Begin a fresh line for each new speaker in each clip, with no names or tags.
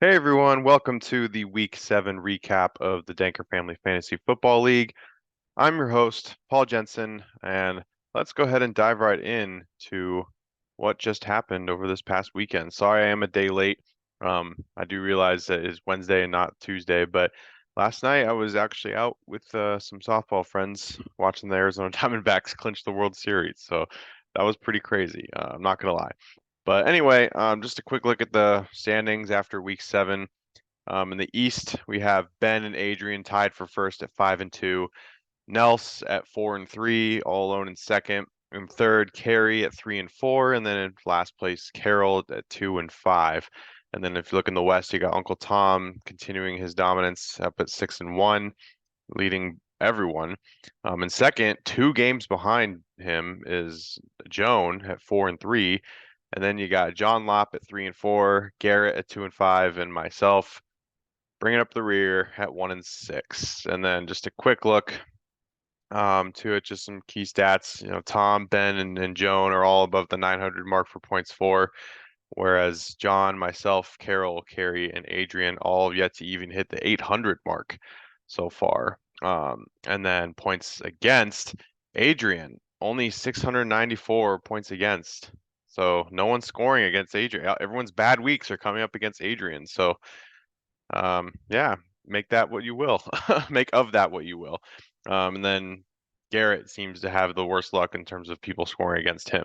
Hey everyone, welcome to the Week 7 recap of the Danker Family Fantasy Football League. I'm your host, Paul Jensen, and let's go ahead and dive right in to what just happened over this past weekend. Sorry I am a day late. I do realize that it is Wednesday and not Tuesday, but last night I was actually out with some softball friends watching the Arizona Diamondbacks clinch the World Series, so that was pretty crazy. I'm not gonna lie. But anyway, just a quick look at the standings after week 7. In the East, we have Ben and Adrian tied for first at 5-2. Nels at 4-3, all alone in second. In third, Carey at 3-4, and then in last place, Carroll at 2-5. And then if you look in the West, you got Uncle Tom continuing his dominance up at 6-1, leading everyone. In second, 2 games behind him is Joan at 4-3. And then you got John Lopp at 3-4, Garrett at 2-5, and myself bringing up the rear at 1-6. And then just a quick look to it, just some key stats. Tom, Ben, and Joan are all above the 900 mark for points for, whereas John, myself, Carol, Carrie, and Adrian all have yet to even hit the 800 mark so far. And then points against, Adrian, only 694 points against. So no one's scoring against Adrian. Everyone's bad weeks are coming up against Adrian. So yeah, make that what you will. Make of that what you will. And then Garrett seems to have the worst luck in terms of people scoring against him.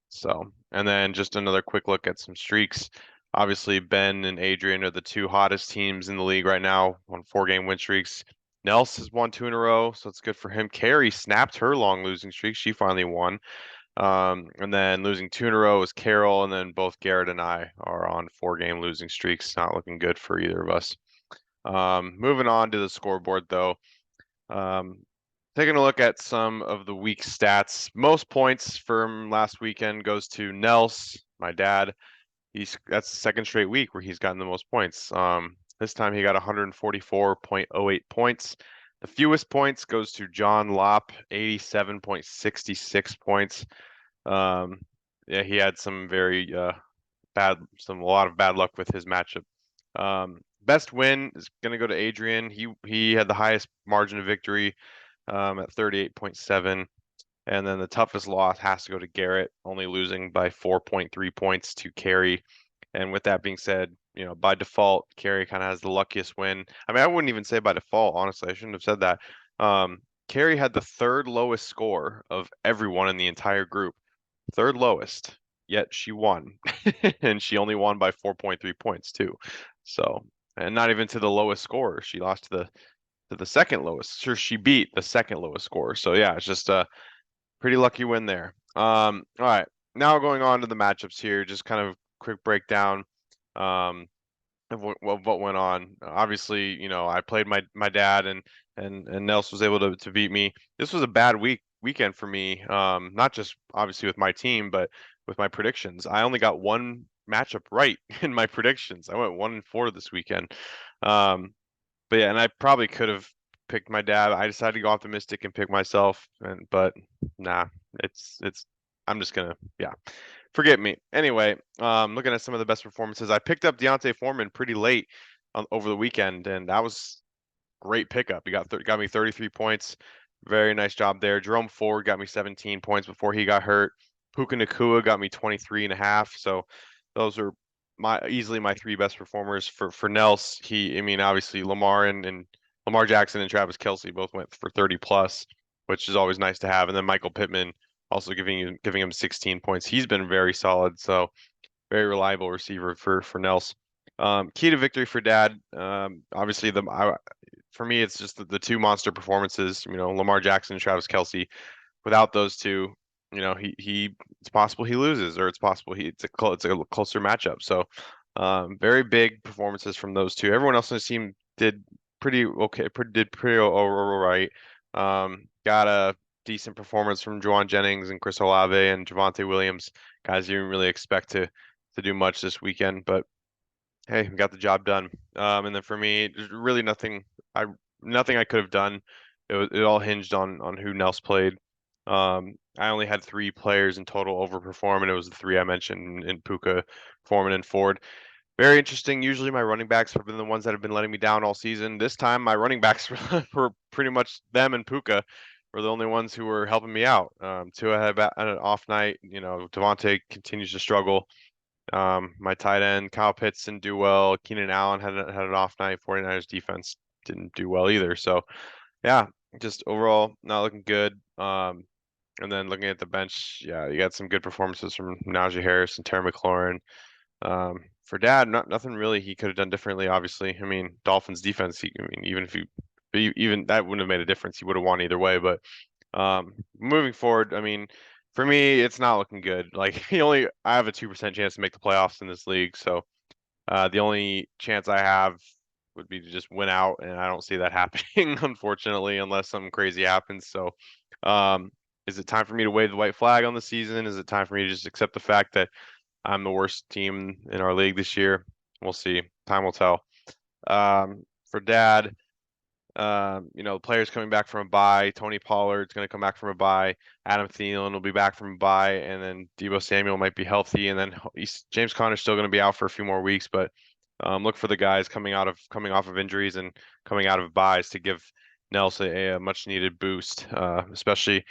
So, and then just another quick look at some streaks. Obviously, Ben and Adrian are the two hottest teams in the league right now on 4-game win streaks. Nels has won 2 in a row, so it's good for him. Carrie snapped her long losing streak. She finally won. And then losing 2 in a row is Carol, and then both Garrett and I are on 4-game losing streaks. Not looking good for either of us. Moving on to the scoreboard, though. Um, Taking a look at some of the week stats. Most points from last weekend goes to Nels, my dad. That's the second straight week where he's gotten the most points. This time he got 144.08 points. The fewest points goes to John Lopp, 87.66 points. Yeah, he had some very a lot of bad luck with his matchup. Best win is going to go to Adrian. He had the highest margin of victory at 38.7. And then the toughest loss has to go to Garrett, only losing by 4.3 points to Carey. And with that being said, by default, Carey kind of has the luckiest win. I mean, I wouldn't even say by default, honestly. I shouldn't have said that. Carey had the third lowest score of everyone in the entire group. Third lowest, yet she won. And she only won by 4.3 points too. So, and not even to the lowest score. She lost to the second lowest. Sure, she beat the second lowest score. So yeah, it's just a pretty lucky win there. All right. Now going on to the matchups here, just kind of quick breakdown um of what went on. Obviously, I played my dad and Nels was able to beat me. This was a bad weekend for me. Not just obviously with my team, but with my predictions. I only got one matchup right in my predictions. I went 1-4 this weekend. Um, but yeah, and I probably could have picked my dad. I decided to go optimistic and pick myself, but nah, it's I'm just gonna forget me. Anyway, looking at some of the best performances, I picked up Deontay Foreman pretty late over the weekend, and that was great pickup. He got me 33 points. Very nice job there. Jerome Ford got me 17 points before he got hurt. Puka Nakua got me 23 and a half. So those are easily my 3 best performers for Nels. I mean, obviously Lamar and Lamar Jackson and Travis Kelce both went for 30 plus, which is always nice to have. And then Michael Pittman also giving him 16 points. He's been very solid. So very reliable receiver for Nels. Key to victory for Dad. Obviously, for me, it's just the 2 monster performances. Lamar Jackson and Travis Kelce. Without those two, it's possible he loses, or it's possible it's a closer matchup. So, very big performances from those two. Everyone else on the team did pretty okay. Did pretty all right. Got a decent performance from Juwan Jennings and Chris Olave and Javonte Williams. Guys you didn't really expect to do much this weekend, but hey, we got the job done. And then for me, there's really nothing I could have done. It all hinged on who Nels played. I only had 3 players in total overperform, and it was the 3 I mentioned in Puka, Foreman, and Ford. Very interesting. Usually my running backs have been the ones that have been letting me down all season. This time my running backs were pretty much them and Puka were the only ones who were helping me out. Tua had an off night. Devontae continues to struggle. My tight end, Kyle Pitts, didn't do well. Keenan Allen had an off night. 49ers defense didn't do well either. So yeah, just overall not looking good. And then looking at the bench, yeah, you got some good performances from Najee Harris and Terry McLaurin. For Dad, nothing really he could have done differently. Obviously, I mean, Dolphins defense. I mean, even if even that wouldn't have made a difference. He would have won either way. But moving forward, I mean, for me, it's not looking good. Like I have a 2% chance to make the playoffs in this league. So the only chance I have would be to just win out, and I don't see that happening, unfortunately, unless something crazy happens. So, um, is it time for me to wave the white flag on the season? Is it time for me to just accept the fact that I'm the worst team in our league this year? We'll see. Time will tell. For Dad, players coming back from a bye. Tony Pollard's going to come back from a bye. Adam Thielen will be back from a bye, and then Deebo Samuel might be healthy, and then James Conner's still going to be out for a few more weeks. But look for the guys coming off of injuries and coming out of byes to give Nelson a much needed boost, especially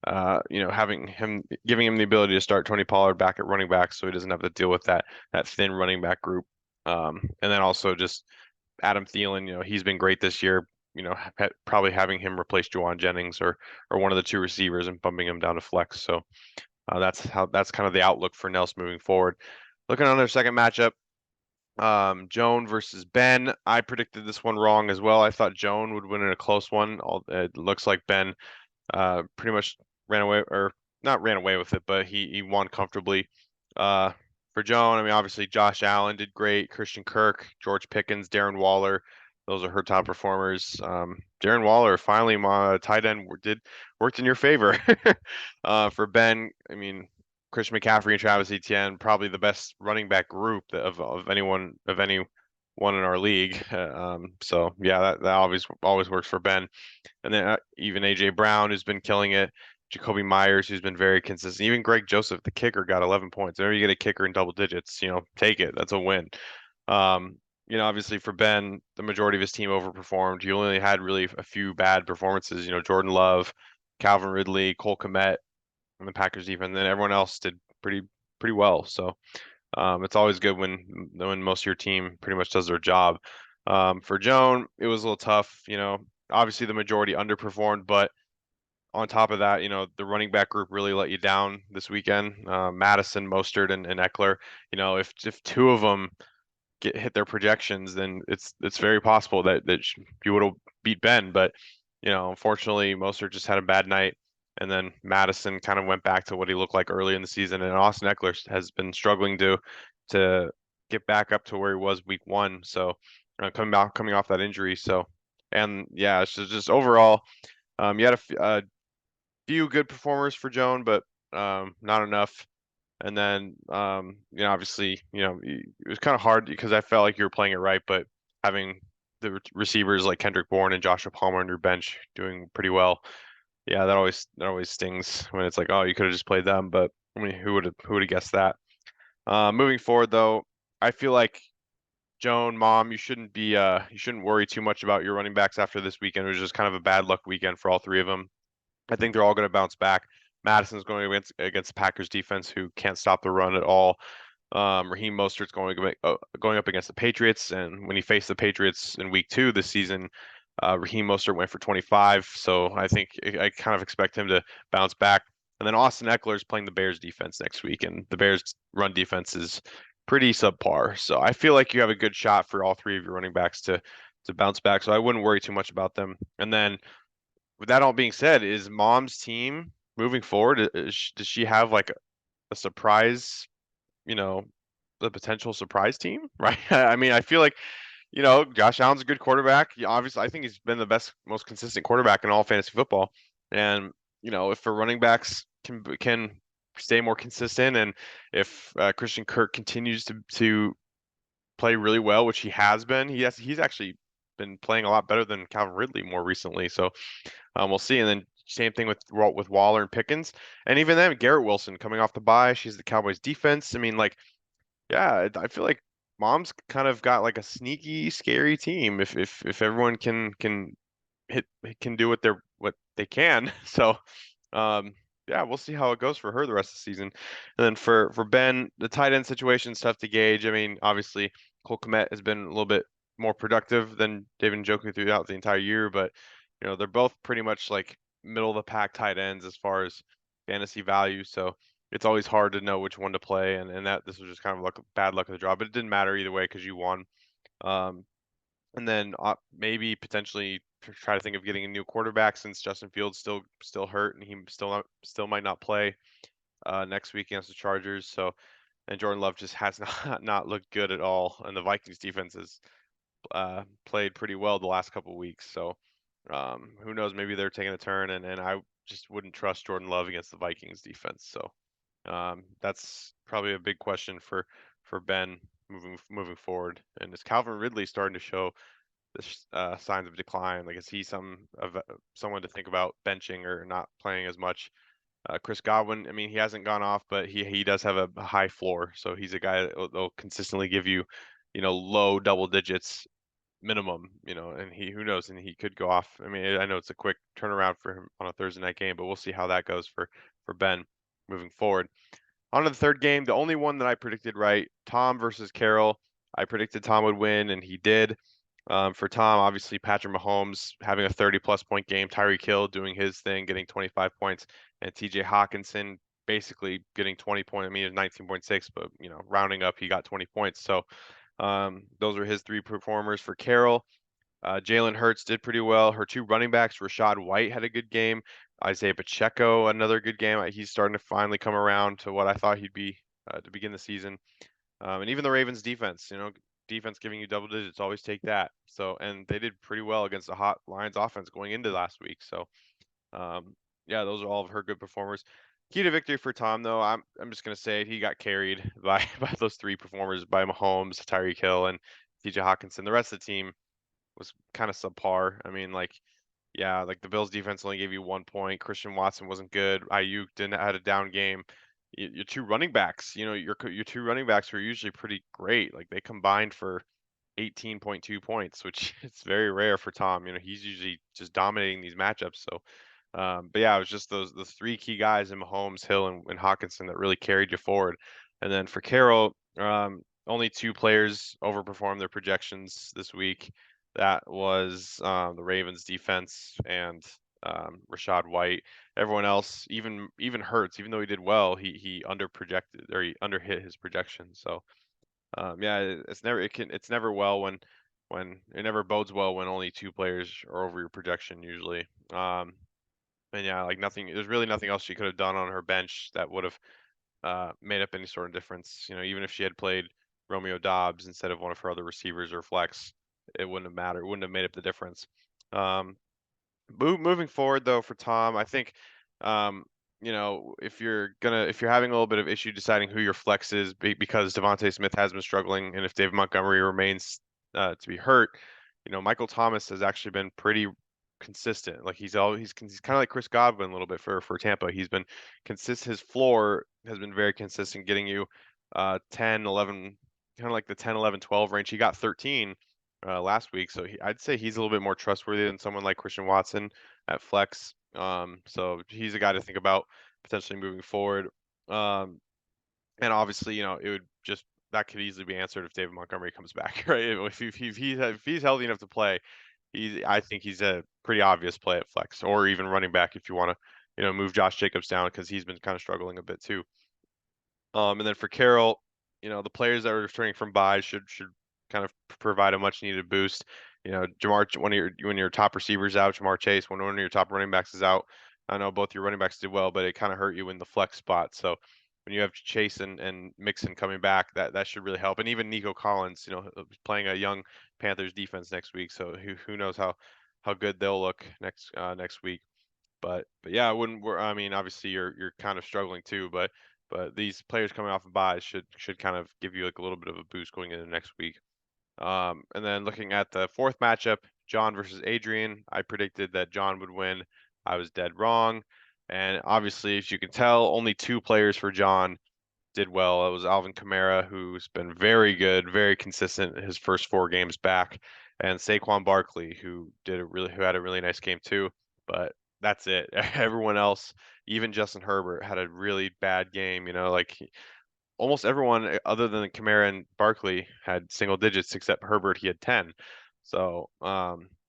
giving him the ability to start Tony Pollard back at running back, so he doesn't have to deal with that thin running back group. And then also just Adam Thielen, he's been great this year. Probably having him replace Juwan Jennings or one of the two receivers and bumping him down to flex. So that's kind of the outlook for Nels moving forward. Looking on their second matchup, Joan versus Ben. I predicted this one wrong as well. I thought Joan would win in a close one. It looks like Ben pretty much ran away, or not ran away with it, but he won comfortably. Uh, for Joan, I mean, obviously Josh Allen did great, Christian Kirk, George Pickens, Darren Waller, those are her top performers. Darren Waller finally, my tight end worked in your favor. For Ben, I mean, Christian McCaffrey and Travis Etienne, probably the best running back group of anyone in our league. So yeah, that always works for Ben. And then even AJ Brown, who's been killing it, Jacoby Myers, who's been very consistent. Even Greg Joseph, the kicker, got 11 points. Whenever you get a kicker in double digits, take it. That's a win. Um, obviously for Ben, the majority of his team overperformed. He only had really a few bad performances. Jordan Love, Calvin Ridley, Cole Kmet, and the Packers defense. And then everyone else did pretty well. So it's always good when most of your team pretty much does their job. For Joan, it was a little tough. Obviously the majority underperformed, but on top of that, the running back group really let you down this weekend. Madison, Mostert, and Eckler. If two of them hit their projections, then it's very possible that you would have beat Ben. But unfortunately, Mostert just had a bad night, and then Madison kind of went back to what he looked like early in the season, and Austin Eckler has been struggling to get back up to where he was week one. So coming off that injury. So and yeah, it's just overall, you had a few good performers for Joan, but not enough. And then, obviously, it was kind of hard because I felt like you were playing it right, but having the receivers like Kendrick Bourne and Joshua Palmer on your bench doing pretty well, yeah, that always stings when it's like, oh, you could have just played them, but I mean, who would have guessed that? Moving forward, though, I feel like Joan, Mom, you shouldn't worry too much about your running backs after this weekend. It was just kind of a bad luck weekend for all three of them. I think they're all going to bounce back. Madison's going against the Packers defense, who can't stop the run at all. Raheem Mostert's going up against the Patriots, and when he faced the Patriots in Week 2 this season, Raheem Mostert went for 25. So I think I kind of expect him to bounce back. And then Austin Eckler is playing the Bears defense next week, and the Bears run defense is pretty subpar. So I feel like you have a good shot for all three of your running backs to bounce back. So I wouldn't worry too much about them. And then with that all being said, is Mom's team moving forward? Does she have like a surprise, you know, the potential surprise team, right? I mean, I feel like, Josh Allen's a good quarterback. Obviously, I think he's been the best, most consistent quarterback in all fantasy football. And, if the running backs can stay more consistent, and if Christian Kirk continues to play really well, which he has been, he's actually been playing a lot better than Calvin Ridley more recently. So we'll see. And then same thing with Waller and Pickens, and even then Garrett Wilson coming off the bye. She's the Cowboys defense. I mean, like, yeah, I feel like Mom's kind of got like a sneaky, scary team if everyone can hit can do what they can. So um, yeah, we'll see how it goes for her the rest of the season. And then for Ben, the tight end situation's tough to gauge. I mean, obviously Cole Kmet has been a little bit more productive than David Njoku throughout the entire year, but they're both pretty much like middle of the pack tight ends as far as fantasy value. So it's always hard to know which one to play, and that this was just kind of bad luck of the draw, but it didn't matter either way because you won. Um, and then maybe potentially try to think of getting a new quarterback since Justin Fields still hurt and he still might not play next week against the Chargers. So and Jordan Love just has not looked good at all, and the Vikings defense has played pretty well the last couple of weeks. So who knows? Maybe they're taking a turn, and I just wouldn't trust Jordan Love against the Vikings defense. So that's probably a big question for Ben moving forward. And is Calvin Ridley starting to show the signs of decline? Like, is he someone to think about benching or not playing as much? Chris Godwin, I mean, he hasn't gone off, but he does have a high floor, so he's a guy that will consistently give you, low double digits minimum, and who knows, and he could go off. I mean, I know it's a quick turnaround for him on a Thursday night game, but we'll see how that goes for Ben moving forward. On to the third game, the only one that I predicted right, Tom versus Carroll. I predicted Tom would win, and he did. For Tom, obviously Patrick Mahomes having a 30-plus point game, Tyreek Hill doing his thing, getting 25 points, and TJ Hawkinson basically getting 20 points. I mean, it was 19.6, but rounding up, he got 20 points. So those are his three performers. For Carroll, Jalen Hurts did pretty well. Her two running backs, Rashad White had a good game. Isaiah Pacheco, another good game. He's starting to finally come around to what I thought he'd be to begin the season. And even the Ravens defense, defense giving you double digits, always take that. So, and they did pretty well against the hot Lions offense going into last week. So, yeah, those are all of her good performers. Key to victory for Tom, though, I'm just gonna say it, he got carried by by those three performers, by Mahomes, Tyreek Hill, and TJ Hawkinson. The rest of the team was kind of subpar. I mean, like, yeah, like the Bills defense only gave you 1 point. Christian Watson wasn't good. Ayuk didn't had a down game. Your two running backs, your two running backs were usually pretty great. Like they combined for 18.2 points, which it's very rare for Tom. He's usually just dominating these matchups. So, but yeah, it was just the three key guys in Mahomes, Hill, and Hawkinson that really carried you forward. And then for Carroll, only two players overperformed their projections this week. That was the Ravens defense and Rashad White. Everyone else, even Hurts, even though he did well, he under projected or he under hit his projections. So yeah, it's never well when it never bodes well when only two players are over your projection usually. And yeah, like there's really nothing else she could have done on her bench that would have made up any sort of difference. Even if she had played Romeo Dobbs instead of one of her other receivers or flex, it wouldn't have mattered. It wouldn't have made up the difference. Moving forward though for Tom, I think if you're having a little bit of issue deciding who your flex is because Devontae Smith has been struggling and if Dave Montgomery remains to be hurt, Michael Thomas has actually been pretty consistent. Like he's kind of like Chris Godwin a little bit for Tampa. He's been consistent. His floor has been very consistent, getting you 10, 11, kind of like the 10, 11, 12 range. He got 13 last week. So I'd say he's a little bit more trustworthy than someone like Christian Watson at flex. So he's a guy to think about potentially moving forward. And obviously, it would just that could easily be answered if David Montgomery comes back, right? If he's healthy enough to play, I think he's a pretty obvious play at flex or even running back if you want to, move Josh Jacobs down because he's been kind of struggling a bit too. And then for Carroll, the players that are returning from buys should kind of provide a much needed boost. Jamar, when your top receivers out, Jamar Chase, when one of your top running backs is out. I know both your running backs did well, but it kind of hurt you in the flex spot. So when you have Chase and Mixon coming back, that should really help. And even Nico Collins, playing a young Panthers defense next week. So who knows how good they'll look next week. But yeah, I wouldn't. I mean, obviously you're kind of struggling too, but these players coming off of buys should kind of give you like a little bit of a boost going into next week. And then looking at the fourth matchup, John versus Adrian, I predicted that John would win. I was dead wrong. And obviously, as you can tell, only two players for John did well. It was Alvin Kamara, who's been very good, very consistent his first 4 games back, and Saquon Barkley, who had a really nice game too. But that's it. Everyone else, even Justin Herbert, had a really bad game. Almost everyone other than Kamara and Barkley had single digits except Herbert. He had 10. So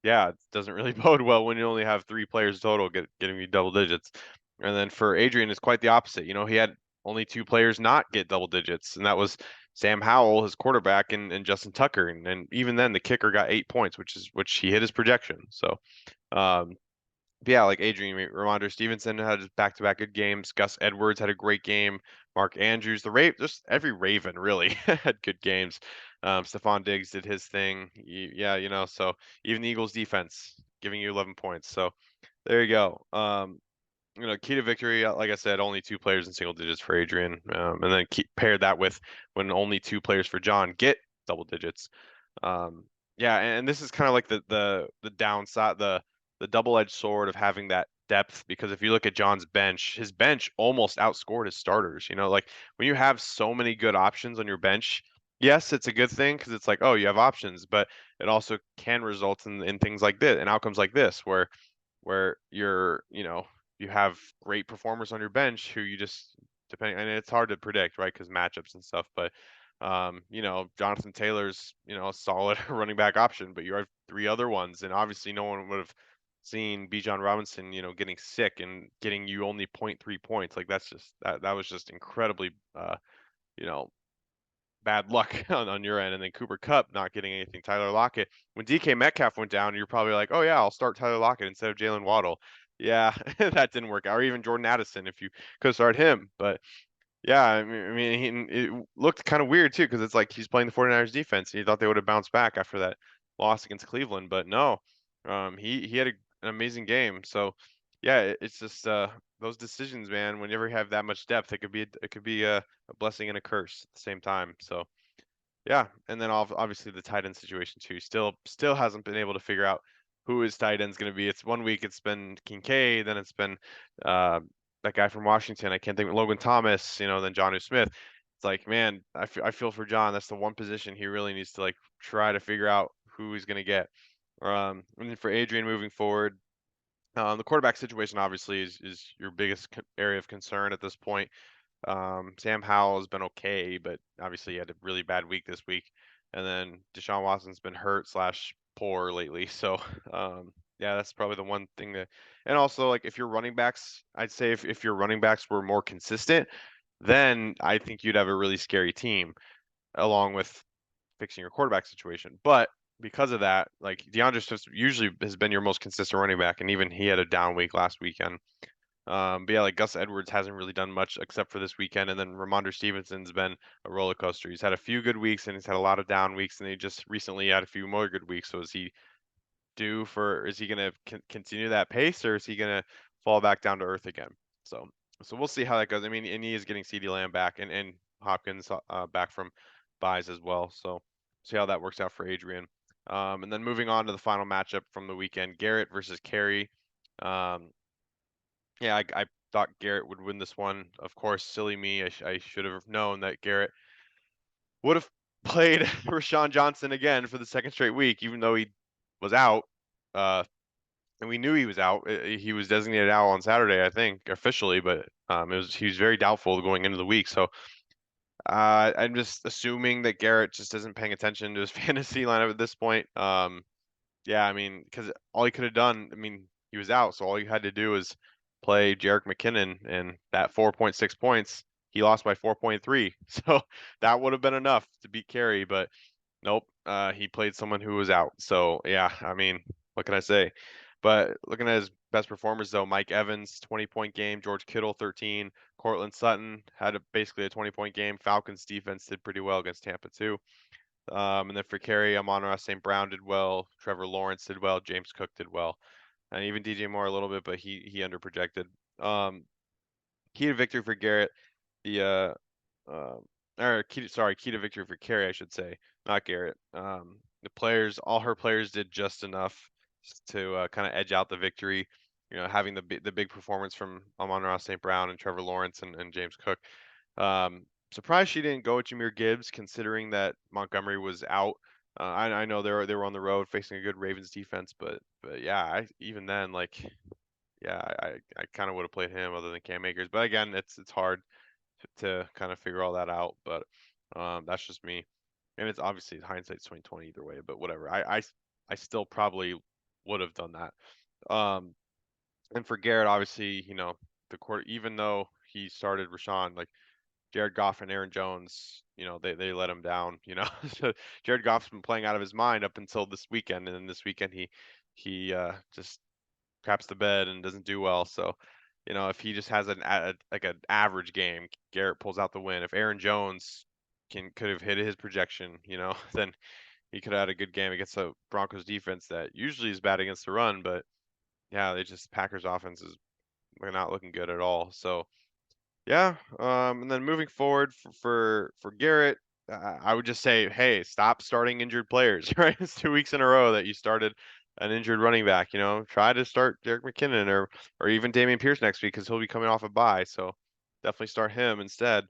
yeah, it doesn't really bode well when you only have 3 players total getting you double digits. And then for Adrian, it's quite the opposite. He had only 2 players not get double digits, and that was Sam Howell, his quarterback, and Justin Tucker. And even then, the kicker got 8 points, which he hit his projection. So um, yeah, like Adrian, Ramondre Stevenson had back-to-back good games. Gus Edwards had a great game. Mark Andrews, just every Raven really had good games. Stephon Diggs did his thing. Yeah, so even the Eagles defense giving you 11 points. So there you go. Key to victory, like I said, only 2 players in single digits for Adrian. And then pair that with when only 2 players for John get double digits. Um, yeah, and this is kind of like the downside, the double-edged sword of having that depth. Because if you look at John's bench, his bench almost outscored his starters. Like when you have so many good options on your bench, yes, it's a good thing because it's like, oh, you have options, but it also can result in things like this and outcomes like this where you have great performers on your bench who you just depending, and it's hard to predict, right? Because matchups and stuff. But Jonathan Taylor's a solid running back option, but you have 3 other ones, and obviously no one would have seen Bijan Robinson, getting sick and getting you only zero point 0.3 points. Like that was just incredibly you know bad luck on your end. And then Cooper Kupp not getting anything. Tyler Lockett. When DK Metcalf went down, you're probably like, oh yeah, I'll start Tyler Lockett instead of Jalen Waddle. Yeah, that didn't work out. Or even Jordan Addison if you could start him. But yeah, it looked kind of weird too because it's like he's playing the 49ers defense and you thought they would have bounced back after that loss against Cleveland, but no. He had an amazing game. So yeah, it's just those decisions, man. Whenever you have that much depth, it could be a blessing and a curse at the same time. So yeah, and then obviously the tight end situation too. Still hasn't been able to figure out who his tight end's going to be. It's one week it's been Kincaid, then it's been uh, that guy from Washington. I can't think of Logan Thomas, then Jonnu Smith. It's like, man, I feel for John. That's the one position he really needs to like try to figure out who he's going to get. And then for Adrian moving forward, the quarterback situation obviously is your biggest area of concern at this point. Sam Howell has been okay, but obviously he had a really bad week this week. And then Deshaun Watson's been hurt slash poor lately. So yeah, that's probably the one thing that. And also like if your running backs, I'd say if your running backs were more consistent, then I think you'd have a really scary team along with fixing your quarterback situation. But because of that, like DeAndre Swift usually has been your most consistent running back, and even he had a down week last weekend. But yeah, like Gus Edwards hasn't really done much except for this weekend, and then Ramondre Stevenson's been a roller coaster. He's had a few good weeks and he's had a lot of down weeks, and he just recently had a few more good weeks. So is he going to continue that pace, or is he going to fall back down to earth again? So we'll see how that goes. I mean, and he is getting CeeDee Lamb back and Hopkins back from buys as well. So see how that works out for Adrian. And then moving on to the final matchup from the weekend, Garrett versus Carey. Um, yeah, I thought Garrett would win this one. Of course, silly me. I should have known that Garrett would have played Rashawn Johnson again for the second straight week, even though he was out. And we knew he was out. He was designated out on Saturday, I think, officially, but he was very doubtful going into the week. So I'm just assuming that Garrett just isn't paying attention to his fantasy lineup at this point. Yeah, I mean, because all he could have done, I mean, he was out, so all you had to do was play Jerick McKinnon, and that 4.6 points, he lost by 4.3. So that would have been enough to beat Carey, but nope, he played someone who was out. So yeah, I mean, what can I say? But looking at his best performers though, Mike Evans, 20-point game, George Kittle, 13, Cortland Sutton had basically a 20-point game. Falcons defense did pretty well against Tampa too. And then for Carey, Amon-Ra St. Brown did well. Trevor Lawrence did well. James Cook did well. And even DJ Moore a little bit, but he underprojected. Key to victory for Garrett. The key to victory for Carey, I should say, not Garrett. All her players did just enough to kind of edge out the victory. Having the big performance from Amon-Ra St. Brown and Trevor Lawrence and James Cook. surprised she didn't go with Jahmyr Gibbs, considering that Montgomery was out. I know they were on the road facing a good Ravens defense, but yeah, even then, like, yeah, I kind of would have played him other than Cam Akers. But again, it's hard to kind of figure all that out. But that's just me, and it's obviously hindsight's 2020 either way. But whatever, I still probably would have done that. And for Garrett, obviously, the quarter, even though he started Rashawn, like Jared Goff and Aaron Jones, they let him down. So Jared Goff's been playing out of his mind up until this weekend, and then this weekend he just craps the bed and doesn't do well. So, if he just has like an average game, Garrett pulls out the win. If Aaron Jones could have hit his projection, then he could have had a good game against the Broncos defense that usually is bad against the run, but yeah, Packers offense is not looking good at all. So yeah, and then moving forward for Garrett, I would just say, hey, stop starting injured players. Right, it's 2 weeks in a row that you started an injured running back. Try to start Jerick McKinnon or even Dameon Pierce next week because he'll be coming off a bye. So definitely start him instead.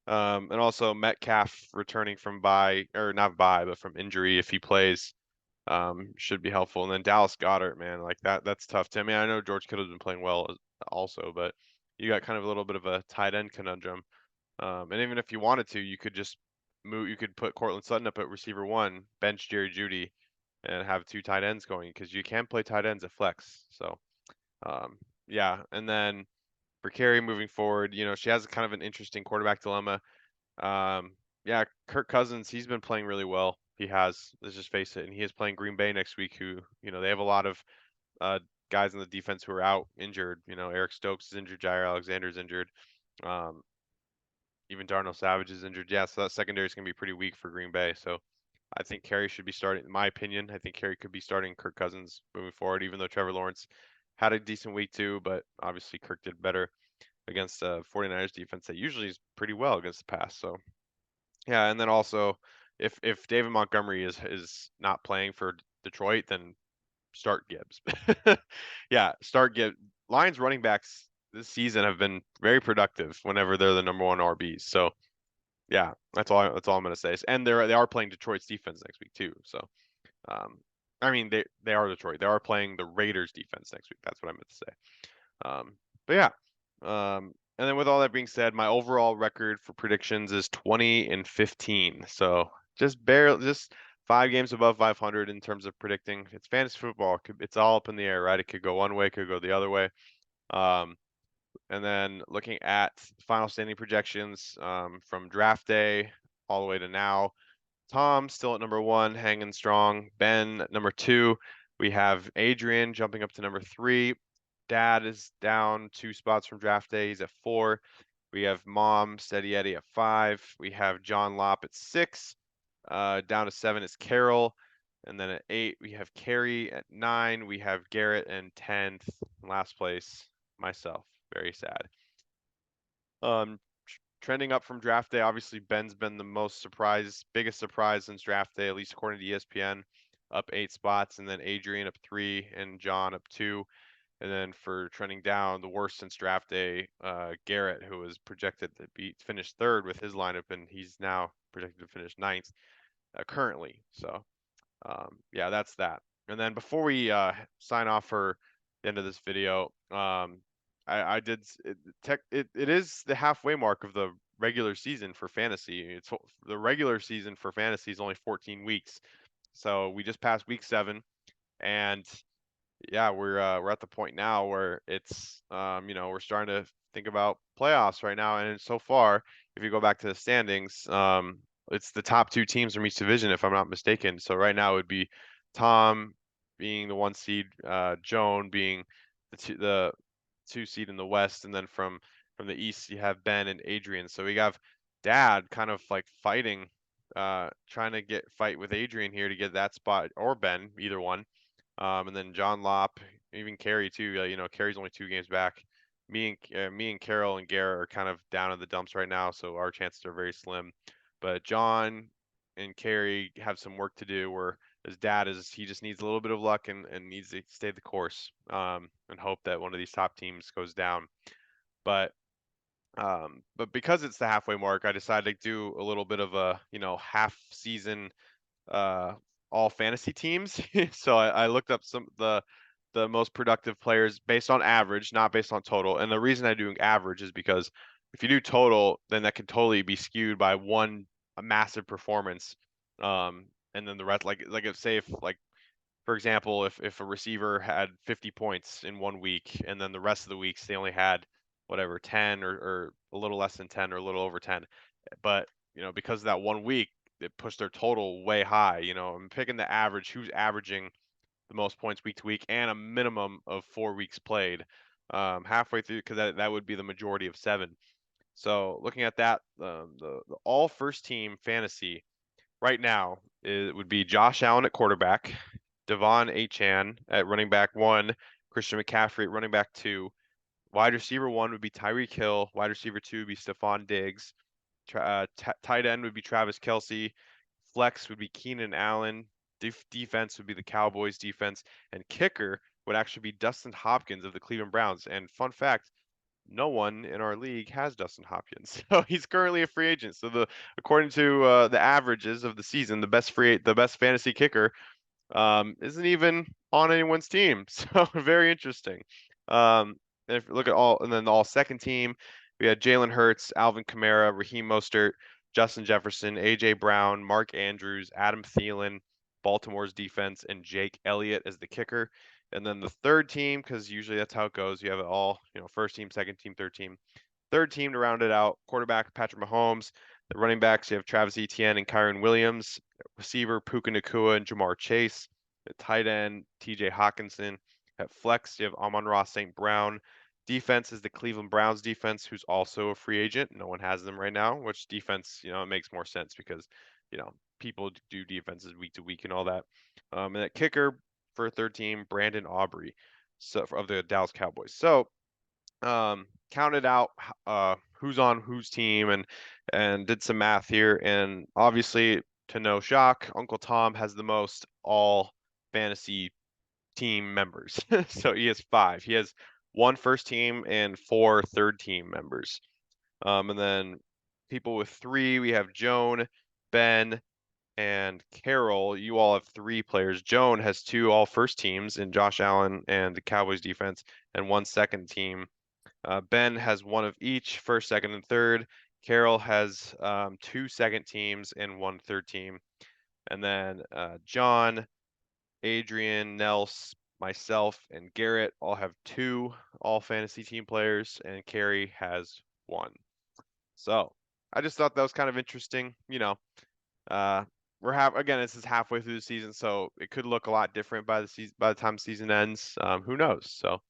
And also Metcalf returning from bye or not bye, but from injury if he plays, should be helpful. And then Dallas Goedert, man, like that's tough to. I mean, I know George Kittle's been playing well also, but you got kind of a little bit of a tight end conundrum. And even if you wanted to, you could just move. You could put Cortland Sutton up at receiver one, bench Jerry Judy, and have two tight ends going because you can play tight ends at flex. So yeah, and then for Carrie moving forward, she has kind of an interesting quarterback dilemma. Um, yeah, Kirk Cousins, he's been playing really well. He has. Let's just face it, and he is playing Green Bay next week. Who, they have a lot of uh, guys in the defense who are out injured. Eric Stokes is injured, Jair Alexander's injured. Um, even Darnell Savage is injured. Yeah, so that secondary is going to be pretty weak for Green Bay. So I think Carey should be starting. In my opinion, I think Carey could be starting Kirk Cousins moving forward, even though Trevor Lawrence had a decent week too. But obviously, Kirk did better against 49ers defense that usually is pretty well against the pass. So yeah, and then also if David Montgomery is not playing for Detroit, then start Gibbs. Yeah, start Gibbs. Lions running backs this season have been very productive whenever they're the number one RBs. So yeah, that's all I'm gonna say. And they are playing Detroit's defense next week too. So I mean they are Detroit. They are playing the Raiders defense next week. That's what I meant to say. But yeah. And then with all that being said, my overall record for predictions is 20 and 15. So just 5 games above 500 in terms of predicting. It's fantasy football. It's all up in the air, right? It could go one way, it could go the other way. And then looking at final standing projections from draft day all the way to now, Tom still at number one, hanging strong. Ben at number two. We have Adrian jumping up to number three. Dad is down 2 spots from draft day. He's at 4. We have Mom Steady Eddie at 5. We have John Lopp at 6. Down to 7 is Carol. And then at 8, we have Carrie. At 9, we have Garrett. And 10th, last place, myself. Very sad. Trending up from draft day, obviously Ben's been the biggest surprise since draft day, at least according to ESPN, up 8 spots, and then Adrian up 3 and John up 2. And then for trending down, the worst since draft day, Garrett, who was projected to finish third with his lineup, and he's now projected to finish ninth currently. So yeah, that's that. And then before we sign off for the end of this video, I did it is the halfway mark of the regular season for fantasy. It's the regular season for fantasy is only 14 weeks. So we just passed week 7, and yeah, we're at the point now where it's we're starting to think about playoffs right now, and so far, if you go back to the standings, it's the top 2 teams from each division, if I'm not mistaken. So right now it would be Tom being the 1 seed, Joan being the 2 seed in the West, and then from the East you have Ben and Adrian. So we have Dad kind of like fighting, trying to fight with Adrian here to get that spot, or Ben, either one. And then John Lopp, even Carey too. Carey's only 2 games back. Me and Carol and Garrett are kind of down in the dumps right now, so our chances are very slim. But John and Carey have some work to do. Where his dad he just needs a little bit of luck and needs to stay the course, and hope that one of these top teams goes down. But But because it's the halfway mark, I decided to do a little bit of a, half season uh, all fantasy teams. So I looked up some the most productive players based on average, not based on total. And the reason I'm doing average is because if you do total, then that can totally be skewed by one a massive performance. And then the rest, like if say if like for example, if a receiver had 50 points in one week and then the rest of the weeks they only had whatever 10 or a little less than 10 or a little over 10, but because of that one week it pushed their total way high. I'm picking the average, who's averaging the most points week to week and a minimum of 4 weeks played, halfway through, because that would be the majority of 7. So looking at that, the all first team fantasy right now, it would be Josh Allen at quarterback, Devon Achane at running back 1, Christian McCaffrey at running back 2. Wide receiver 1 would be Tyreek Hill. Wide receiver 2 would be Stephon Diggs. Tight end would be Travis Kelce. Flex would be Keenan Allen. Defense would be the Cowboys defense. And kicker would actually be Dustin Hopkins of the Cleveland Browns. And fun fact, no one in our league has Dustin Hopkins. So he's currently a free agent. So according to the averages of the season, the best fantasy kicker isn't even on anyone's team. So very interesting. And if you look at and then all second team, we had Jalen Hurts, Alvin Kamara, Raheem Mostert, Justin Jefferson, AJ Brown, Mark Andrews, Adam Thielen, Baltimore's defense, and Jake Elliott as the kicker. And then the third team, because usually that's how it goes. You have it all, first team, second team, third team. Third team to round it out, quarterback Patrick Mahomes. The running backs, you have Travis Etienne and Kyron Williams. Receiver Puka Nacua and Jamar Chase. At tight end, TJ Hawkinson. At flex, you have Amon-Ra St. Brown. Defense is the Cleveland Browns defense, who's also a free agent. No one has them right now, which defense, it makes more sense because, people do defenses week to week and all that. And that kicker for a third team, Brandon Aubrey, so of the Dallas Cowboys. So counted out who's on whose team and did some math here, and obviously to no shock, Uncle Tom has the most all fantasy team members. So he has 5. He has 1 first team and 4 third team members. And then people with 3, we have Joan, Ben, and Carol. You all have 3 players. Joan has 2 all first teams in Josh Allen and the Cowboys defense, and 1 second team. Ben has 1 of each, first, second, and third. Carol has 2 second teams and 1 third team. And then John, Adrian, Nels, myself, and Garrett all have 2 all fantasy team players, and Carrie has 1. So I just thought that was kind of interesting. Uh, again, this is halfway through the season, so it could look a lot different by the time the season ends. Who knows? So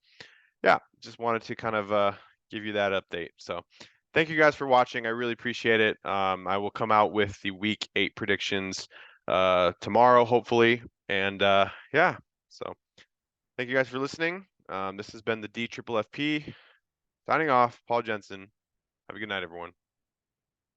yeah, just wanted to kind of give you that update. So thank you guys for watching. I really appreciate it. I will come out with the week 8 predictions tomorrow, hopefully. And yeah, so thank you guys for listening. This has been the DFFFP signing off. Paul Jensen. Have a good night, everyone.